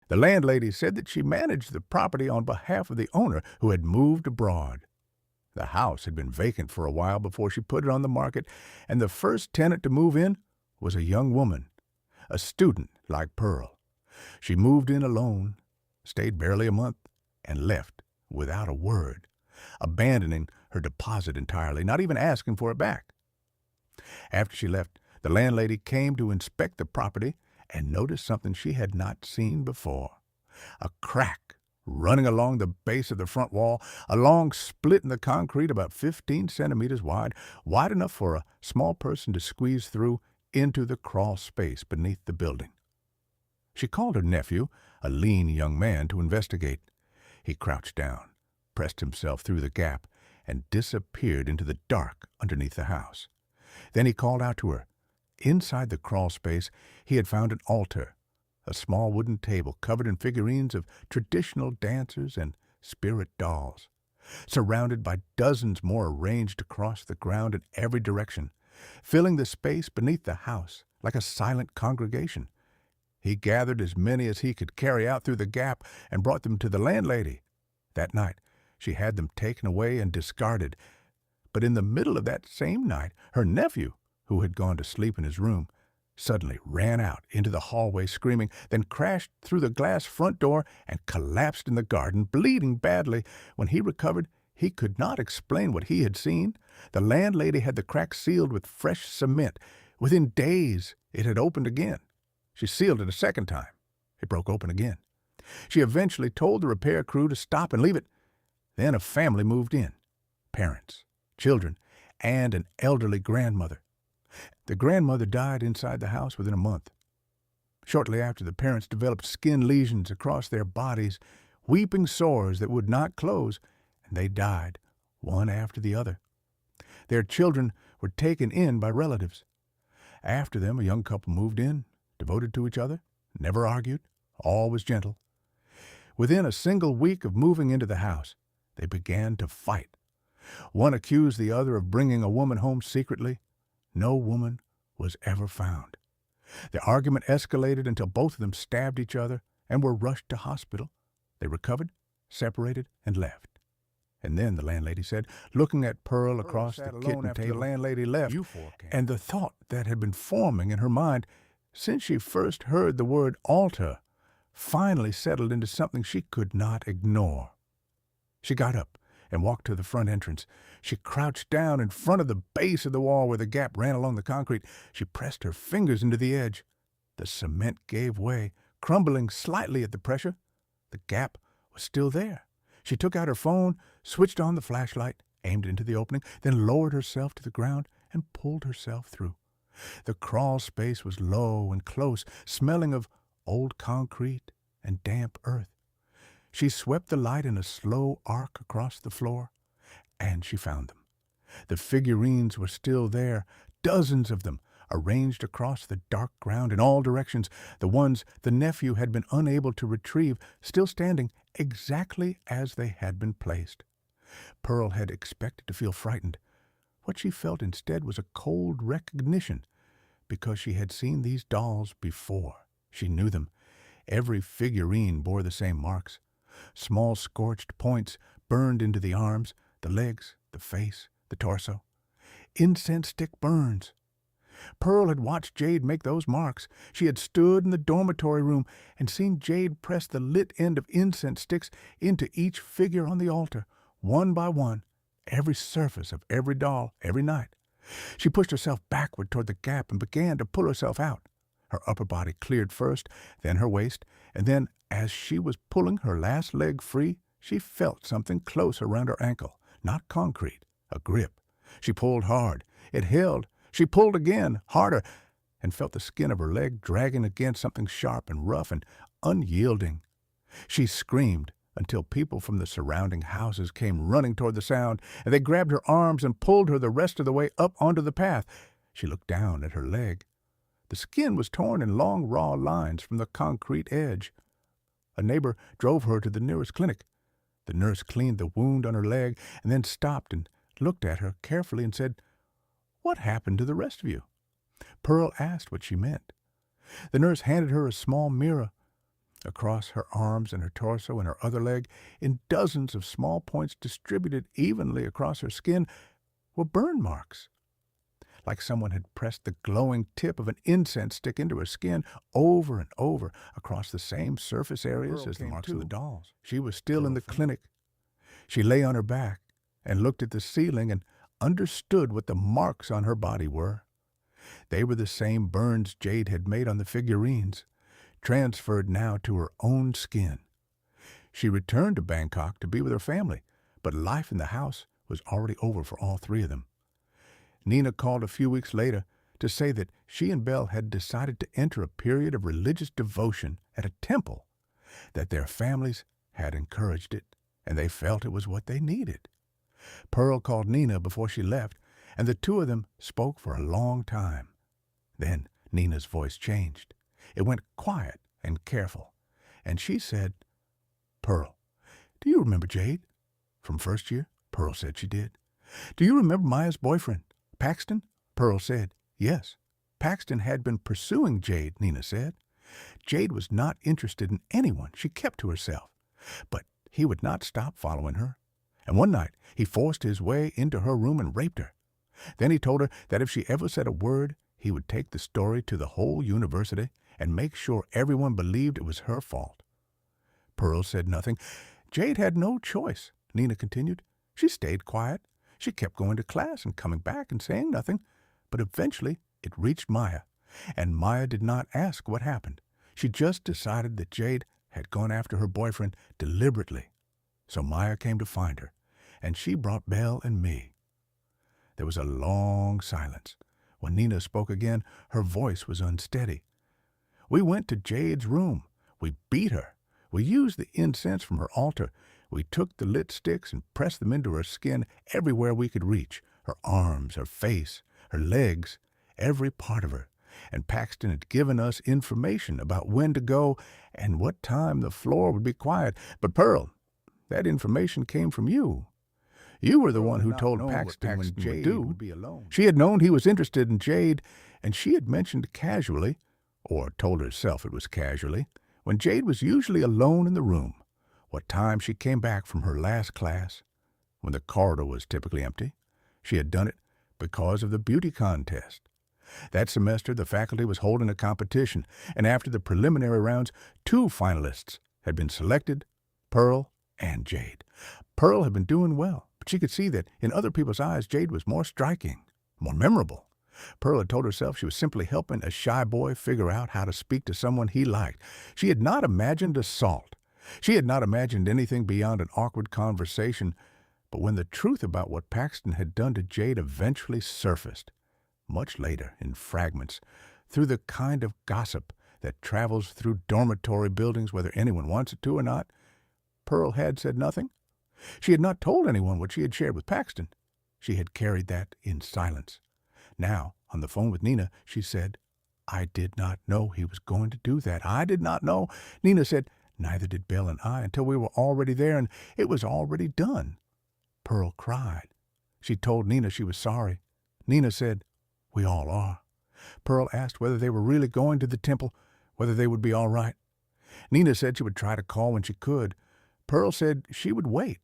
The landlady said that she managed the property on behalf of the owner who had moved abroad. The house had been vacant for a while before she put it on the market, and the first tenant to move in was a young woman, a student like Pearl. She moved in alone, stayed barely a month, and left without a word, abandoning her deposit entirely, not even asking for it back. After she left, the landlady came to inspect the property and noticed something she had not seen before. A crack running along the base of the front wall, a long split in the concrete about 15 centimeters wide enough for a small person to squeeze through into the crawl space beneath the building. She called her nephew, a lean young man, to investigate. He crouched down, pressed himself through the gap, and disappeared into the dark underneath the house. Then he called out to her. Inside the crawl space, he had found an altar, a small wooden table covered in figurines of traditional dancers and spirit dolls, surrounded by dozens more arranged across the ground in every direction, filling the space beneath the house like a silent congregation. He gathered as many as he could carry out through the gap and brought them to the landlady. That night, she had them taken away and discarded. But in the middle of that same night, her nephew, who had gone to sleep in his room, suddenly ran out into the hallway screaming, then crashed through the glass front door and collapsed in the garden, bleeding badly. When he recovered, he could not explain what he had seen. The landlady had the crack sealed with fresh cement. Within days, it had opened again. She sealed it a second time. It broke open again. She eventually told the repair crew to stop and leave it. Then a family moved in. Parents, children, and an elderly grandmother. The grandmother died inside the house within a month. Shortly after, the parents developed skin lesions across their bodies, weeping sores that would not close, and they died, one after the other. Their children were taken in by relatives. After them, a young couple moved in, devoted to each other, never argued, all was gentle. Within a single week of moving into the house, they began to fight. One accused the other of bringing a woman home secretly. No woman was ever found. The argument escalated until both of them stabbed each other and were rushed to hospital. They recovered, separated, and left. And then, the landlady said, looking at Pearl across the kitchen table, the landlady left, and the thought that had been forming in her mind since she first heard the word altar finally settled into something she could not ignore. She got up and walked to the front entrance. She crouched down in front of the base of the wall where the gap ran along the concrete. She pressed her fingers into the edge. The cement gave way, crumbling slightly at the pressure. The gap was still there. She took out her phone, switched on the flashlight, aimed it into the opening, then lowered herself to the ground and pulled herself through. The crawl space was low and close, smelling of old concrete and damp earth. She swept the light in a slow arc across the floor, and she found them. The figurines were still there, dozens of them, arranged across the dark ground in all directions, the ones the nephew had been unable to retrieve, still standing exactly as they had been placed. Pearl had expected to feel frightened. What she felt instead was a cold recognition, because she had seen these dolls before. She knew them. Every figurine bore the same marks. Small scorched points burned into the arms, the legs, the face, the torso. Incense stick burns. Pearl had watched Jade make those marks. She had stood in the dormitory room and seen Jade press the lit end of incense sticks into each figure on the altar, one by one, every surface of every doll, every night. She pushed herself backward toward the gap and began to pull herself out. Her upper body cleared first, then her waist, and then, as she was pulling her last leg free, she felt something close around her ankle. Not concrete, a grip. She pulled hard. It held. She pulled again, harder, and felt the skin of her leg dragging against something sharp and rough and unyielding. She screamed until people from the surrounding houses came running toward the sound, and they grabbed her arms and pulled her the rest of the way up onto the path. She looked down at her leg. The skin was torn in long, raw lines from the concrete edge. A neighbor drove her to the nearest clinic. The nurse cleaned the wound on her leg and then stopped and looked at her carefully and said, "What happened to the rest of you?" Pearl asked what she meant. The nurse handed her a small mirror. Across her arms and her torso and her other leg, in dozens of small points distributed evenly across her skin, were burn marks, like someone had pressed the glowing tip of an incense stick into her skin over and over across the same surface areas as the marks of the dolls. She was still in the clinic. She lay on her back and looked at the ceiling and understood what the marks on her body were. They were the same burns Jade had made on the figurines, transferred now to her own skin. She returned to Bangkok to be with her family, but life in the house was already over for all three of them. Nina called a few weeks later to say that she and Belle had decided to enter a period of religious devotion at a temple, that their families had encouraged it, and they felt it was what they needed. Pearl called Nina before she left, and the two of them spoke for a long time. Then Nina's voice changed. It went quiet and careful, and she said, "Pearl, do you remember Jade from first year?" Pearl said she did. "Do you remember Maya's boyfriend, Paxton?" Pearl said, yes. Paxton had been pursuing Jade, Nina said. Jade was not interested in anyone. She kept to herself. But he would not stop following her. And one night, he forced his way into her room and raped her. Then he told her that if she ever said a word, he would take the story to the whole university and make sure everyone believed it was her fault. Pearl said nothing. Jade had no choice, Nina continued. She stayed quiet. She kept going to class and coming back and saying nothing. But eventually it reached Maya, and Maya did not ask what happened. She just decided that Jade had gone after her boyfriend deliberately. So Maya came to find her, and she brought Belle and me. There was a long silence. When Nina spoke again, her voice was unsteady. We went to Jade's room. We beat her. We used the incense from her altar. We took the lit sticks and pressed them into her skin everywhere we could reach, her arms, her face, her legs, every part of her. And Paxton had given us information about when to go and what time the floor would be quiet. But Pearl, that information came from you. You were the one who told Paxton when Jade would be alone. She had known he was interested in Jade, and she had mentioned casually, or told herself it was casually, when Jade was usually alone in the room, what time she came back from her last class, when the corridor was typically empty. She had done it because of the beauty contest. That semester, the faculty was holding a competition, and after the preliminary rounds, 2 finalists had been selected, Pearl and Jade. Pearl had been doing well, but she could see that in other people's eyes, Jade was more striking, more memorable. Pearl had told herself she was simply helping a shy boy figure out how to speak to someone he liked. She had not imagined assault. She had not imagined anything beyond an awkward conversation. But when the truth about what Paxton had done to Jade eventually surfaced, much later in fragments, through the kind of gossip that travels through dormitory buildings whether anyone wants it to or not, Pearl had said nothing. She had not told anyone what she had shared with Paxton. She had carried that in silence. Now, on the phone with Nina, she said, "I did not know he was going to do that. I did not know." Nina said, "Neither did Belle and I until we were already there and it was already done." Pearl cried. She told Nina she was sorry. Nina said, "We all are." Pearl asked whether they were really going to the temple, whether they would be all right. Nina said she would try to call when she could. Pearl said she would wait.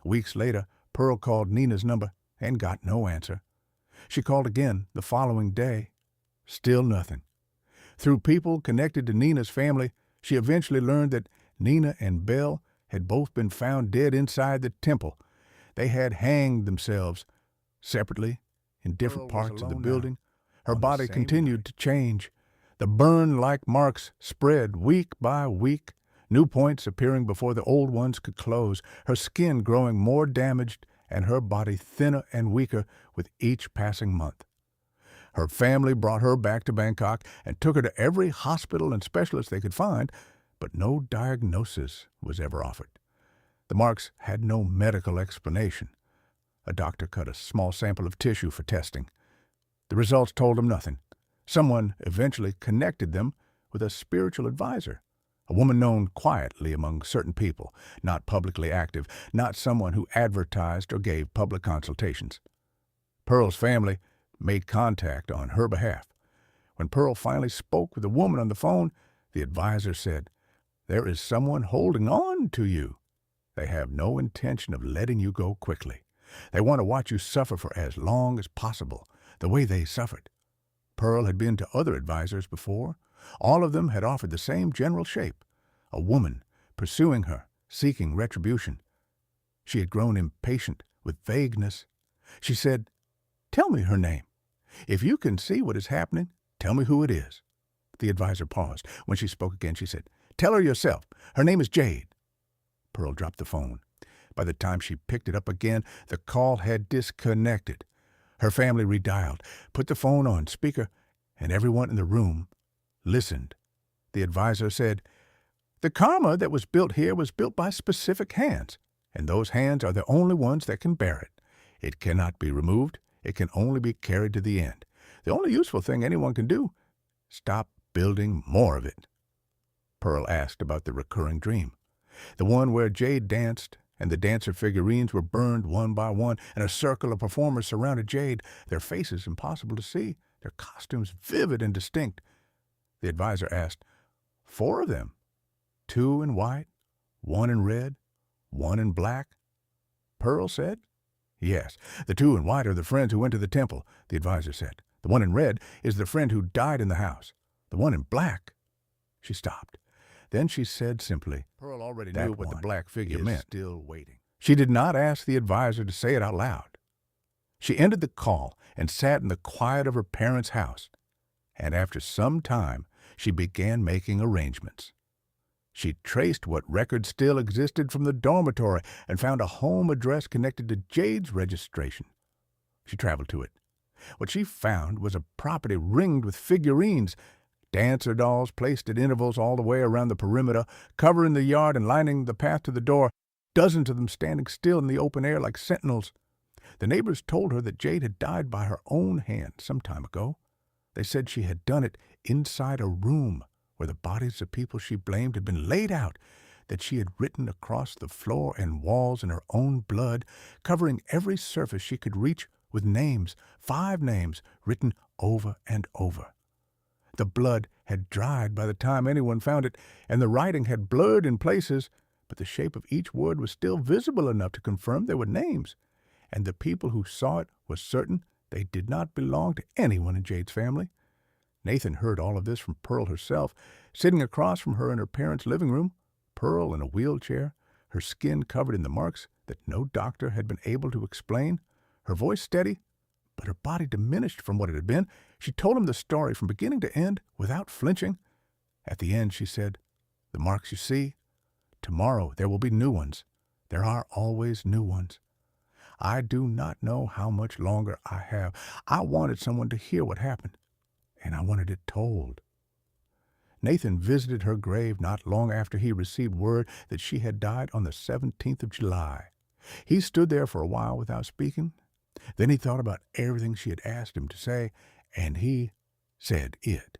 Weeks later, Pearl called Nina's number and got no answer. She called again the following day. Still nothing. Through people connected to Nina's family, she eventually learned that Nina and Belle had both been found dead inside the temple. They had hanged themselves separately in different parts of the building. Her body continued to change. The burn-like marks spread week by week, new points appearing before the old ones could close, her skin growing more damaged and her body thinner and weaker with each passing month. Her family brought her back to Bangkok and took her to every hospital and specialist they could find, but no diagnosis was ever offered. The marks had no medical explanation. A doctor cut a small sample of tissue for testing. The results told him nothing. Someone eventually connected them with a spiritual advisor, a woman known quietly among certain people, not publicly active, not someone who advertised or gave public consultations. Pearl's family made contact on her behalf. When Pearl finally spoke with the woman on the phone, the advisor said, There is someone holding on to you. They have no intention of letting you go quickly. They want to watch you suffer for as long as possible, the way they suffered. Pearl had been to other advisors before. All of them had offered the same general shape, a woman pursuing her, seeking retribution. She had grown impatient with vagueness. She said, "Tell me her name. If you can see what is happening, tell me who it is." The advisor paused. When she spoke again, she said, "Tell her yourself. Her name is Jade." Pearl dropped the phone. By the time she picked it up again, the call had disconnected. Her family redialed, put the phone on speaker, and everyone in the room listened. The advisor said, "The karma that was built here was built by specific hands, and those hands are the only ones that can bear it. It cannot be removed. It can only be carried to the end. The only useful thing anyone can do, stop building more of it." Pearl asked about the recurring dream, the one where Jade danced, and the dancer figurines were burned one by one, and a circle of performers surrounded Jade, their faces impossible to see, their costumes vivid and distinct. The advisor asked, "4 of them? 2 in white, 1 in red, 1 in black?" Pearl said, "Yes. The 2 in white are the friends who went to the temple," the advisor said. "The 1 in red is the friend who died in the house. The 1 in black—" She stopped. Then she said simply, Pearl already knew what the black figure meant. Still waiting. She did not ask the advisor to say it out loud. She ended the call and sat in the quiet of her parents' house. And after some time, she began making arrangements. She traced what records still existed from the dormitory and found a home address connected to Jade's registration. She traveled to it. What she found was a property ringed with figurines, dancer dolls placed at intervals all the way around the perimeter, covering the yard and lining the path to the door, dozens of them standing still in the open air like sentinels. The neighbors told her that Jade had died by her own hand some time ago. They said she had done it inside a room where the bodies of people she blamed had been laid out, that she had written across the floor and walls in her own blood, covering every surface she could reach with names, 5 names, written over and over. The blood had dried by the time anyone found it, and the writing had blurred in places, but the shape of each word was still visible enough to confirm they were names, and the people who saw it were certain they did not belong to anyone in Jade's family. Nathan heard all of this from Pearl herself, sitting across from her in her parents' living room, Pearl in a wheelchair, her skin covered in the marks that no doctor had been able to explain, her voice steady, but her body diminished from what it had been. She told him the story from beginning to end without flinching. At the end, she said, "The marks you see, tomorrow there will be new ones. There are always new ones. I do not know how much longer I have. I wanted someone to hear what happened, and I wanted it told." Nathan visited her grave not long after he received word that she had died on the 17th of July. He stood there for a while without speaking. Then he thought about everything she had asked him to say, and he said it.